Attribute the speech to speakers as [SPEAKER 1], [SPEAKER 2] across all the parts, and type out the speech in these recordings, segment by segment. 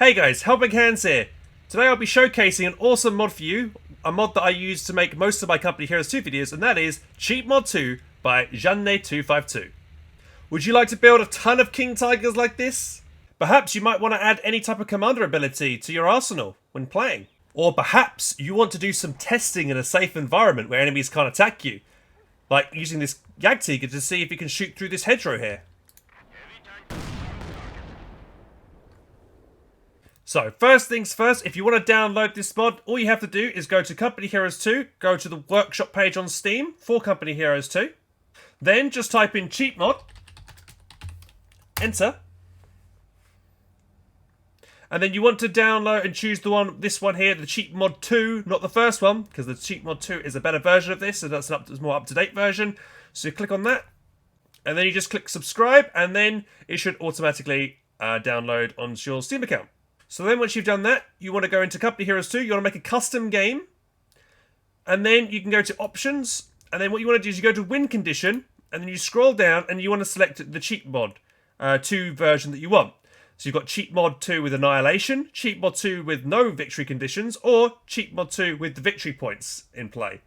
[SPEAKER 1] Hey guys, HelpingHans here. Today I'll be showcasing an awesome mod for you, a mod that I use to make most of my Company Heroes 2 videos, and that is Cheat Mod 2 by Jeanne252. Would you like to build a ton of King Tigers like this? Perhaps you might want to add any type of commander ability to your arsenal when playing. Or perhaps you want to do some testing in a safe environment where enemies can't attack you. Like using this Jagdtiger to see if you can shoot through this hedgerow here. So, first things first, if you want to download this mod, all you have to do is go to Company Heroes 2, go to the workshop page on Steam for Company Heroes 2. Then just type in cheat mod, enter. And then you want to download and choose this one here, the cheat mod 2, not the first one, because the cheat mod 2 is a better version of this, so that's a more up-to-date version. So you click on that, and then you just click subscribe, and then it should automatically download onto your Steam account. So then once you've done that, you want to go into Company Heroes 2, you want to make a custom game, and then you can go to options, and then what you want to do is you go to win condition, and then you scroll down, and you want to select the cheat mod 2 version that you want. So you've got cheat mod 2 with annihilation, cheat mod 2 with no victory conditions, or cheat mod 2 with the victory points in play.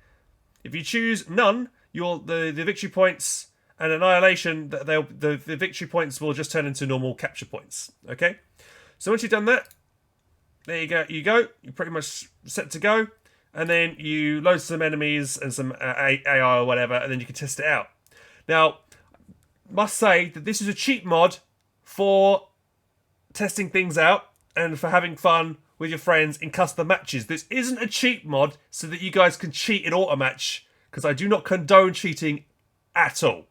[SPEAKER 1] If you choose none, the victory points and annihilation, the victory points will just turn into normal capture points. Okay? So once you've done that, there you go. You're pretty much set to go. And then you load some enemies and some AI or whatever, and then you can test it out. Now, must say that this is a cheat mod for testing things out and for having fun with your friends in custom matches. This isn't a cheat mod so that you guys can cheat in auto match, because I do not condone cheating at all.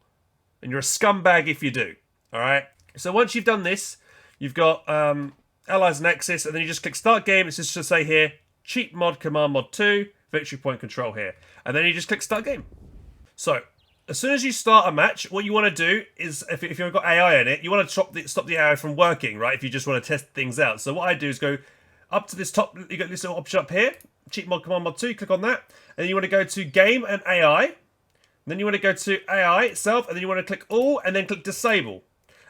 [SPEAKER 1] And you're a scumbag if you do. Alright? So once you've done this, you've got allies and access, and then you just click start game. It's just to say here, cheat mod command mod 2, victory point control here. And then you just click start game. So, as soon as you start a match, what you want to do is, if you've got AI in it, you want to stop the AI from working, right? If you just want to test things out. So what I do is go up to this top, you got this little option up here, cheat mod command mod 2, click on that. And then you want to go to game and AI. And then you want to go to AI itself, and then you want to click all, and then click disable.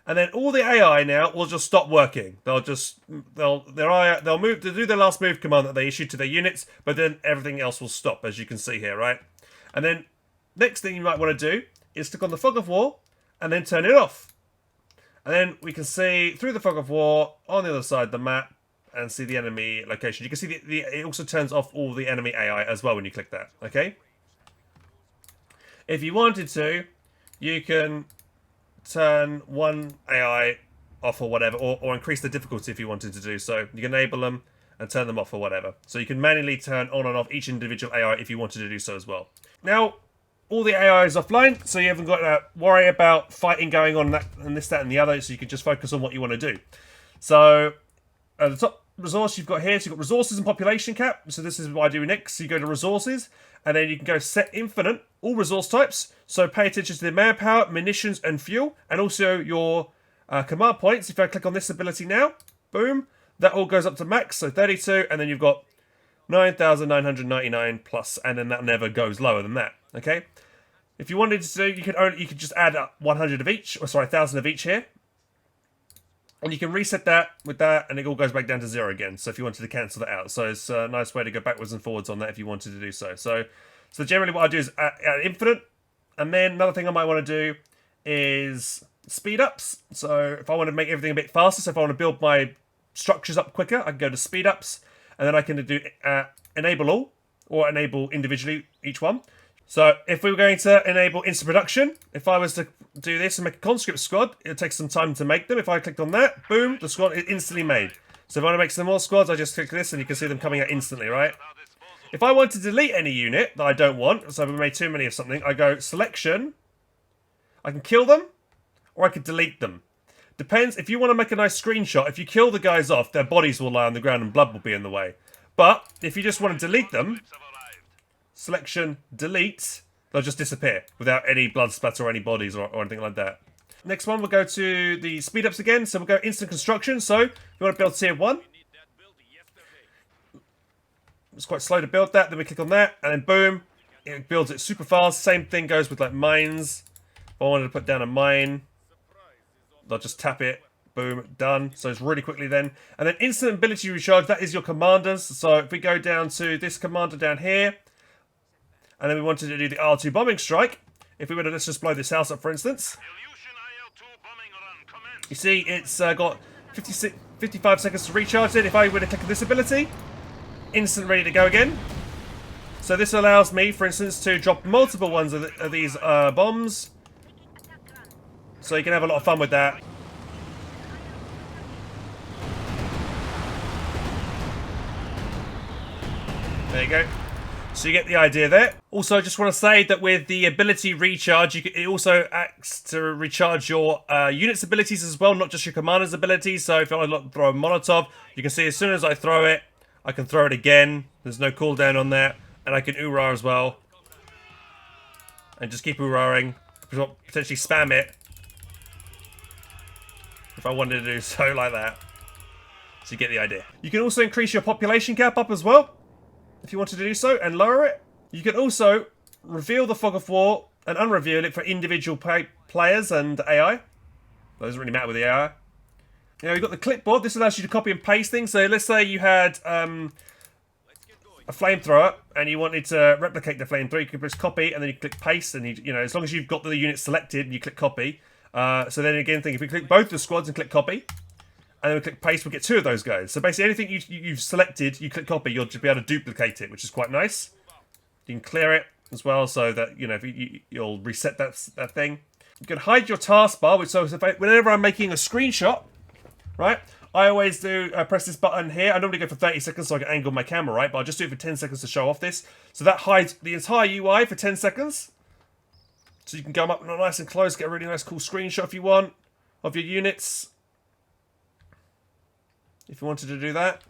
[SPEAKER 1] And then all the AI now will just stop working. They'll do their last move command that they issued to their units, but then everything else will stop, as you can see here, right? And then next thing you might want to do is click on the fog of war and then turn it off. And then we can see through the fog of war on the other side of the map and see the enemy location. You can see it also turns off all the enemy AI as well when you click that. Okay. If you wanted to, you can turn one AI off or whatever, or increase the difficulty if you wanted to do so. You can enable them and turn them off or whatever. So you can manually turn on and off each individual AI if you wanted to do so as well. Now, all the AI is offline, so you haven't got to worry about fighting going on and this, that, and the other, so you can just focus on what you want to do. So, at the top resource you've got here, so you've got resources and population cap. So this is what I do next. So you go to resources, and then you can go set infinite, all resource types. So pay attention to the manpower, munitions, and fuel, and also your command points. If I click on this ability now, boom, that all goes up to max, so 32, and then you've got 9,999 plus, and then that never goes lower than that. Okay. If you wanted to, you could just add 100 of each, or sorry, 1,000 of each here. And you can reset that with that, and it all goes back down to 0 again. So if you wanted to cancel that out. So it's a nice way to go backwards and forwards on that if you wanted to do so. So generally what I do is add infinite. And then another thing I might want to do is speed ups. So if I want to make everything a bit faster, so if I want to build my structures up quicker, I can go to speed ups. And then I can do enable all, or enable individually each one. So if we were going to enable instant production, if I was to do this and make a conscript squad, it'll take some time to make them. If I clicked on that, boom, the squad is instantly made. So if I want to make some more squads, I just click this and you can see them coming out instantly, right? If I want to delete any unit that I don't want, so I've made too many of something, I go selection, I can kill them, or I can delete them. Depends, if you want to make a nice screenshot, if you kill the guys off, their bodies will lie on the ground and blood will be in the way. But if you just want to delete them, selection, delete, they'll just disappear without any blood splatter or any bodies or anything like that. Next one, we'll go to the speed ups again. So we'll go instant construction. So if you want to build tier 1, it's quite slow to build that. Then we click on that, and then boom, it builds it super fast. Same thing goes with like mines. If I wanted to put down a mine, they'll just tap it, Boom, done. So it's really quickly then. And then instant ability recharge, that is your commanders. So if we go down to this commander down here, and then we wanted to do the R2 bombing strike. If we were to, let's just blow this house up, for instance. You see, it's got 55 seconds to recharge it. If I were to click on this ability, instant ready to go again. So this allows me, for instance, to drop multiple ones of these bombs. So you can have a lot of fun with that. There you go. So you get the idea there. Also, I just want to say that with the ability recharge, it also acts to recharge your unit's abilities as well, not just your commander's abilities. So if I throw a Molotov, you can see as soon as I throw it, I can throw it again. There's no cooldown on that. And I can oorah as well. And just keep oorahing. Potentially spam it. If I wanted to do so like that. So you get the idea. You can also increase your population cap up as well, if you wanted to do so, and lower it. You can also reveal the fog of war and unreveal it for individual players and AI. That doesn't really matter with the AI. Now you've got the clipboard. This allows you to copy and paste things. So let's say you had a flamethrower and you wanted to replicate the flamethrower. You can press copy and then you click paste, and you know, as long as you've got the unit selected and you click copy. So then again, if we click both the squads and click copy, and then we click paste, we'll get 2 of those guys. So basically anything you've selected, you click copy, you'll just be able to duplicate it, which is quite nice. You can clear it as well, so that, you know, if you'll reset that thing. You can hide your taskbar, which, so whenever I'm making a screenshot, right, I always do press this button here. I normally go for 30 seconds so I can angle my camera, right, but I'll just do it for 10 seconds to show off this. So that hides the entire UI for 10 seconds. So you can go up nice and close, get a really nice cool screenshot if you want of your units. If you wanted to do that.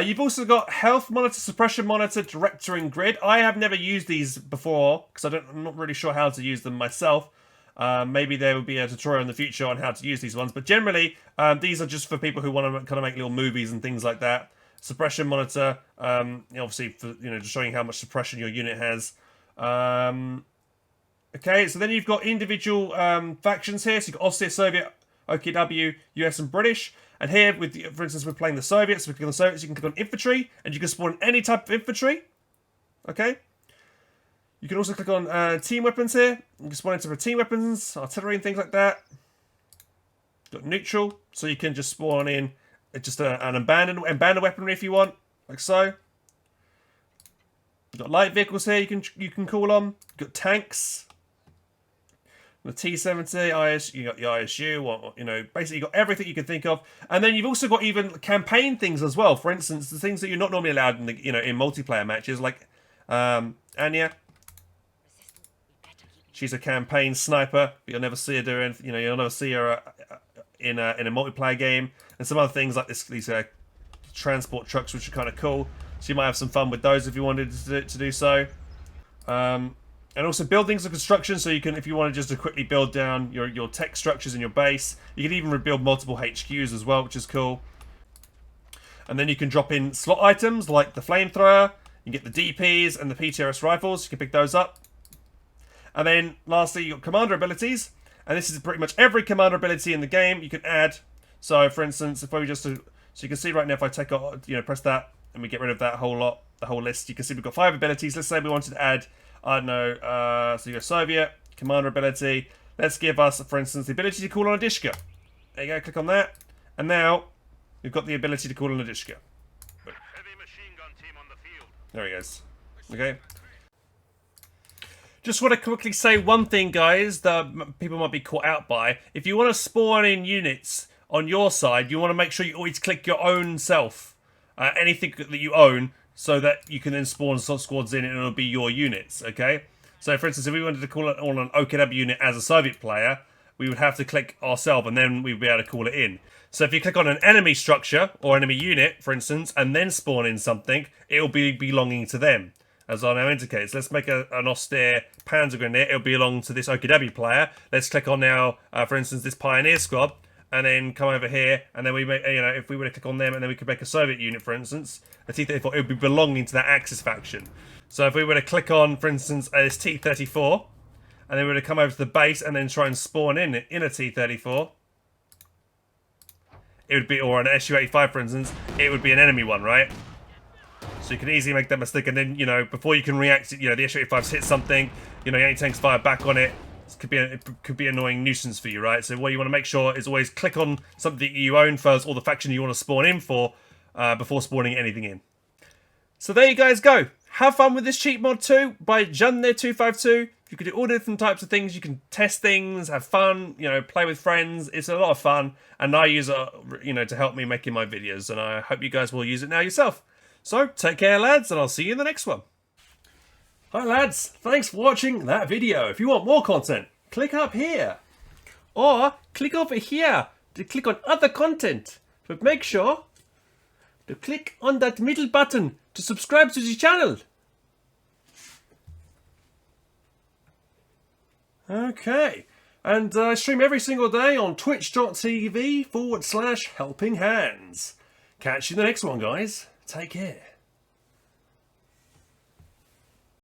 [SPEAKER 1] You've also got health monitor, suppression monitor, director, and grid. I have never used these before because I'm not really sure how to use them myself. Maybe there will be a tutorial in the future on how to use these ones. But generally, these are just for people who want to kind of make little movies and things like that. Suppression monitor, obviously for, just showing how much suppression your unit has. Okay, so then you've got individual factions here. So you've got Austria, Soviet, OKW, US, and British. And here, for instance, we're playing the Soviets. We click on the Soviets, you can click on infantry, and you can spawn any type of infantry. Okay? You can also click on team weapons here. You can spawn into team weapons, artillery, and things like that. You've got neutral, so you can just spawn in just an abandoned weaponry if you want, like so. You've got light vehicles here you can call on. You've got tanks. The T-70, you got the ISU, basically you got everything you can think of. And then you've also got even campaign things as well. For instance, the things that you're not normally allowed in in multiplayer matches, like Anya. She's a campaign sniper, but you'll never see her doing, you'll never see her in a multiplayer game. And some other things like these transport trucks, which are kind of cool. So you might have some fun with those if you wanted to do so. And also buildings and construction, so you can, if you wanted just to quickly build down your tech structures in your base, you can even rebuild multiple HQs as well, which is cool. And then you can drop in slot items like the flamethrower, you can get the DPs and the PTRS rifles, you can pick those up. And then lastly, you've got commander abilities, and this is pretty much every commander ability in the game you can add. So for instance, if we just, so you can see right now if I take, press that, and we get rid of that whole lot, the whole list, you can see we've got 5 abilities. Let's say we wanted to add, I don't know, so you got Soviet, commander ability. Let's give us, for instance, the ability to call on a Dishka. There you go, click on that. And now, you've got the ability to call on a Dishka.
[SPEAKER 2] Heavy machine gun team on the field.
[SPEAKER 1] There he goes. Okay. Just want to quickly say one thing, guys, that people might be caught out by. If you want to spawn in units on your side, you want to make sure you always click your own self. Anything that you own, so that you can then spawn squads in and it'll be your units, okay? So, for instance, if we wanted to call it on an OKW unit as a Soviet player, we would have to click ourselves and then we'd be able to call it in. So if you click on an enemy structure or enemy unit, for instance, and then spawn in something, it'll be belonging to them, as I now indicate. So let's make an austere Panzer Grenadier. It'll belong to this OKW player. Let's click on now, for instance, this Pioneer Squad, and then come over here, and then we make, if we were to click on them, and then we could make a Soviet unit, for instance, a T-34, it would be belonging to that Axis faction. So if we were to click on, for instance, this T-34, and then we were to come over to the base, and then try and spawn in a T-34, it would be, or an SU-85 for instance, it would be an enemy one, right? So you can easily make that mistake, and then, you know, before you can react, you know, the SU-85's hit something, you know, your anti-tanks fire back on it. It could be an annoying nuisance for you, right? So what you want to make sure is always click on something you own first, or the faction you want to spawn in for, before spawning anything in. So there you guys go. Have fun with this cheat mod too by Junne252. You can do all different types of things. You can test things, have fun, you know, play with friends. It's a lot of fun, and I use it, you know, to help me making my videos, and I hope you guys will use it now yourself. So take care, lads, and I'll see you in the next one. Hi lads, thanks for watching that video. If you want more content, click up here. Or click over here to click on other content. But make sure to click on that middle button to subscribe to the channel. Okay, and I stream every single day on twitch.tv/HelpingHans. Catch you in the next one, guys. Take care.